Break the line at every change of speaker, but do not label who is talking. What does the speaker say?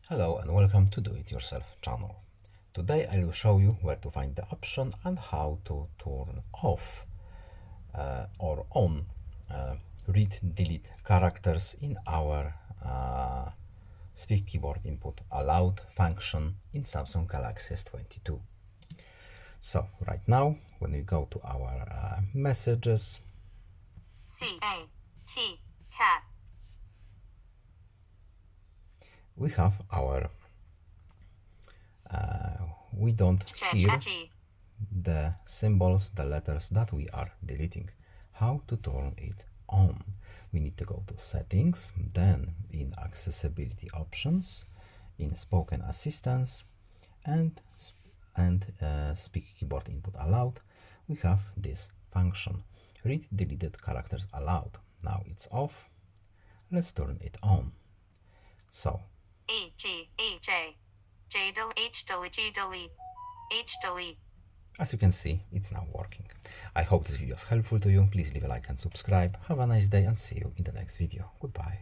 Hello and welcome to Do It Yourself channel. Today I will show you where to find the option and how to turn off or on read delete characters in our speak keyboard input aloud function in Samsung Galaxy S22. So right now when we go to our messages,
cat,
we have our we don't hear the symbols, the letters that we are deleting. How to turn it on? We need to go to settings, then in accessibility options, in spoken assistance, and speak keyboard input aloud. We have this function, read deleted characters aloud. Now it's off. Let's turn it on. So
delete.
As you can see, it's now working. I hope this video is helpful to you. Please leave a like and subscribe. Have a nice day and see you in the next video. Goodbye.